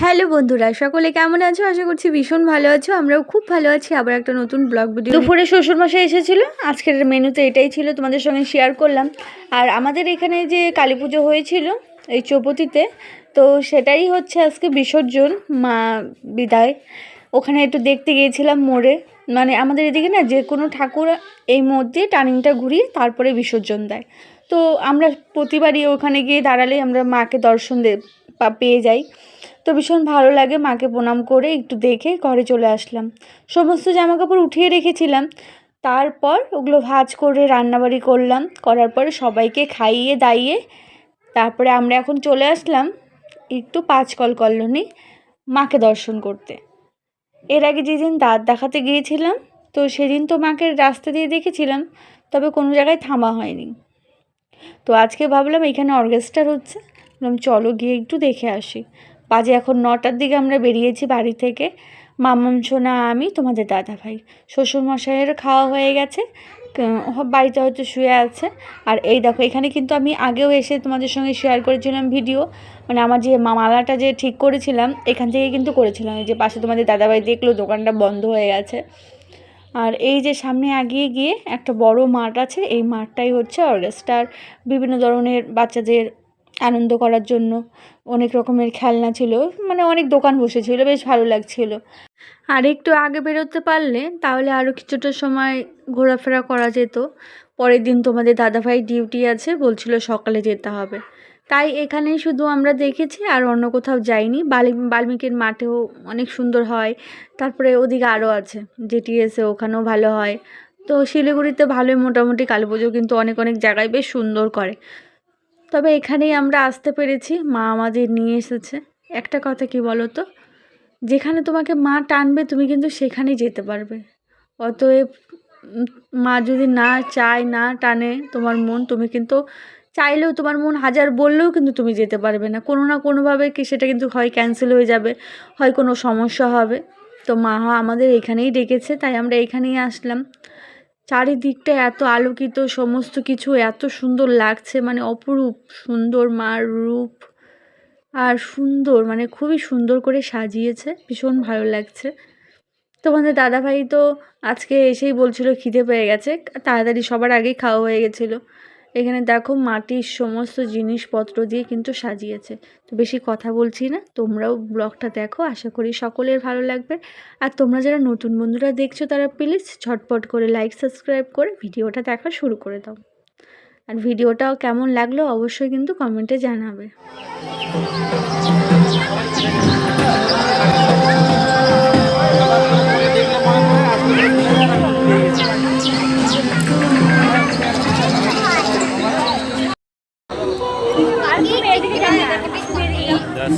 Hello বন্ধুরা, সকলে কেমন আছো? আশা করছি ভীষণ ভালো আছো। আমরাও খুব ভালো আছি। আবার একটা নতুন ব্লগ ভিডিও। দুপুরে শ্বশুরমশাই এসেছিলো, আজকের মেনুতে এটাই ছিল, তোমাদের সঙ্গে শেয়ার করলাম। আর আমাদের এখানে যে কালী পুজো হয়েছিল এই চৌপতিতে, তো সেটাই হচ্ছে আজকে বিসর্জন, মা বিদায়। ওখানে একটু দেখতে গিয়েছিলাম মোড়ে। মানে আমাদের এদিকে না যে কোনো ঠাকুর এই মধ্যে টার্নিংটা ঘুরিয়ে তারপরে বিসর্জন দেয়। তো আমরা প্রতিবারই ওখানে গিয়ে দাঁড়ালে আমরা মাকে দর্শন পেয়ে যাই। তো ভীষণ ভালো লাগে, মাকে প্রণাম করে একটু দেখে ঘরে চলে আসলাম। সমস্ত জামাকাপড় উঠিয়ে রেখেছিলাম, তারপর ওগুলো ভাঁজ করে রান্নাবাড়ি করলাম। করার পরে সবাইকে খাইয়ে দাইয়ে তারপরে আমরা এখন চলে আসলাম একটু পাঁচকল কলোনি মাকে দর্শন করতে। এর আগে যেদিন দাঁত দেখাতে গিয়েছিলাম, তো সেদিন তো মাকে রাস্তা দিয়ে দেখেছিলাম, তবে কোনো জায়গায় থামা হয়নি। তো আজকে ভাবলাম এখানে অর্কেস্ট্রা হচ্ছে, বললাম চলো গিয়ে একটু দেখে আসি। বাজে এখন 9টার দিকে আমরা বেরিয়েছি বাড়ি থেকে। মাম্মাম সোনা, আমি, তোমাদের দাদা ভাই। শ্বশুরমশাইয়ের খাওয়া হয়ে গেছে, বাড়িতে হয়তো শুয়ে আছে। আর এই দেখো, এখানে কিন্তু আমি আগেও এসে তোমাদের সঙ্গে শেয়ার করেছিলাম ভিডিও। মানে আমার যে মালাটা যে ঠিক করেছিলাম এখান থেকে কিন্তু করেছিলাম। এই যে পাশে তোমাদের দাদাভাই দেখলো দোকানটা বন্ধ হয়ে গেছে। আর এই যে সামনে এগিয়ে গিয়ে একটা বড় মাঠ আছে, এই মাঠটাই হচ্ছে অর্কেস্ট্রার বিভিন্ন ধরনের বাচ্চাদের আনন্দ করার জন্য অনেক রকমের খেলনা ছিল, মানে অনেক দোকান বসেছিল, বেশ ভালো লাগছিল। আর একটু আগে বেরোতে পারলে তাহলে আরও কিছুটা সময় ঘোরাফেরা করা যেত। পরের দিন তোমাদের দাদাভাই ডিউটি আছে, বলছিল সকালে যেতে হবে। তাই এখানেই শুধু আমরা দেখেছি, আর অন্য কোথাও যাইনি। বাল্মীকির মাঠেও অনেক সুন্দর হয়, তারপরে ওদিকে আরও আছে জেটিএসে, ওখানেও ভালো হয়। তো শিলিগুড়িতে ভালোই মোটামুটি কালী পুজো কিন্তু অনেক অনেক জায়গায় বেশ সুন্দর করে। তবে এখানেই আমরা আসতে পেরেছি, মা আমাদের নিয়ে এসেছে। একটা কথা কি বলো তো, যেখানে তোমাকে মা টানবে তুমি কিন্তু সেখানেই যেতে পারবে। অতএব মা যদি না চায়, না টানে তোমার মন, তুমি কিন্তু চাইলেও, তোমার মন হাজার বললেও কিন্তু তুমি যেতে পারবে না। কোনো না কোনোভাবে কি সেটা কিন্তু হয় ক্যান্সেল হয়ে যাবে, হয় কোনো সমস্যা হবে। তো মা আমাদের এখানেই ডেকেছে, তাই আমরা এখানেই আসলাম। চারিদিকটা এত আলোকিত, সমস্ত কিছু এত সুন্দর লাগছে, মানে অপরূপ সুন্দর মার রূপ। আর সুন্দর, মানে খুবই সুন্দর করে সাজিয়েছে, ভীষণ ভালো লাগছে। তোমাদের দাদাভাই তো আজকে এসেই বলছিল খিদে পেয়ে গেছে, তাড়াতাড়ি সবার আগেই খাওয়া হয়ে গেছিলো। এখানে দেখো মাটির সমস্ত জিনিসপত্র দিয়ে কিন্তু সাজিয়েছে। তো বেশি কথা বলছি না, তোমরাও ব্লগটা দেখো, আশা করি সকলের ভালো লাগবে। আর তোমরা যারা নতুন বন্ধুরা দেখছো তারা প্লিজ ঝটপট করে লাইক সাবস্ক্রাইব করে ভিডিওটা দেখা শুরু করে দাও। আর ভিডিওটাও কেমন লাগলো অবশ্যই কিন্তু কমেন্টে জানাবে।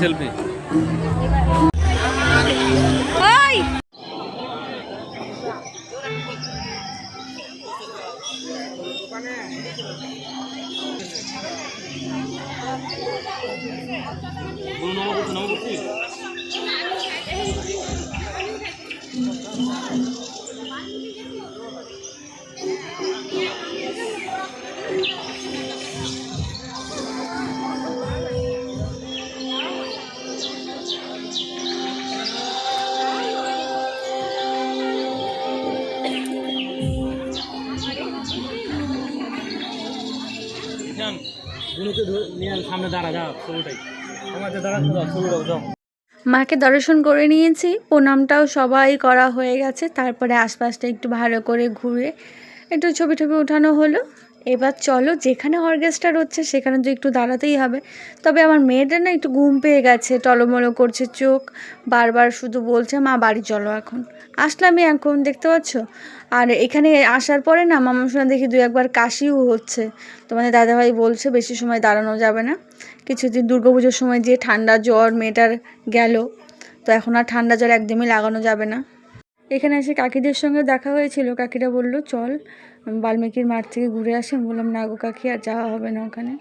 সেলফি সামনে দাঁড়া, যাও ছবিটাই আমাদের দাঁড়া, ছবিটাও যাও। মাকে দর্শন করে নিয়েছি, প্রণামটাও সবাই করা হয়ে গেছে। তারপরে আশপাশটা একটু ভালো করে ঘুরে একটু ছবি টবি ওঠানো হলো। এবার চলো, যেখানে অর্কেস্ট্রা হচ্ছে সেখানে তো একটু দাঁড়াতেই হবে। তবে আমার মেয়েটা না একটু ঘুম পেয়ে গেছে, টলমলো করছে চোখ, বারবার শুধু বলছে মা বাড়ি চলো। এখন আসলামই, এখন দেখতে পাচ্ছ। আর এখানে আসার পরে না মামার সঙ্গে দেখি 2-1বার কাশিও হচ্ছে। তোমাদের দাদাভাই বলছে বেশি সময় দাঁড়ানো যাবে না। কিছুদিন দুর্গাপুজোর সময় যে ঠান্ডা জ্বর মেয়েটার গেল, তো এখন আর ঠান্ডা জ্বর একদমই লাগানো যাবে না। এখানে এসে কাকিদের সঙ্গে দেখা হয়েছিল, কাকিরা বলল চল বাল্মীকির মাঠ থেকে ঘুরে আসি। বললাম না গো কাকি, আর যাওয়া হবে না ওখানে।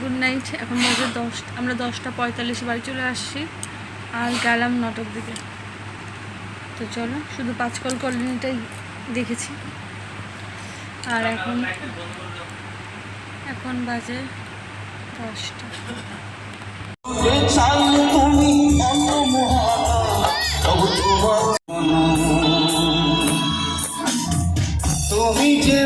Good night. এখন বাজে 10, আমরা 10:45 বাড়ি চলে আসছি আর গেলাম 9টার দিকে। তো চলো, শুধু 5 কলোনিটাই দেখেছি। আর এখন বাজে 10টা। তুমি যে